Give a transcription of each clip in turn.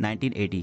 1980،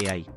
AI۔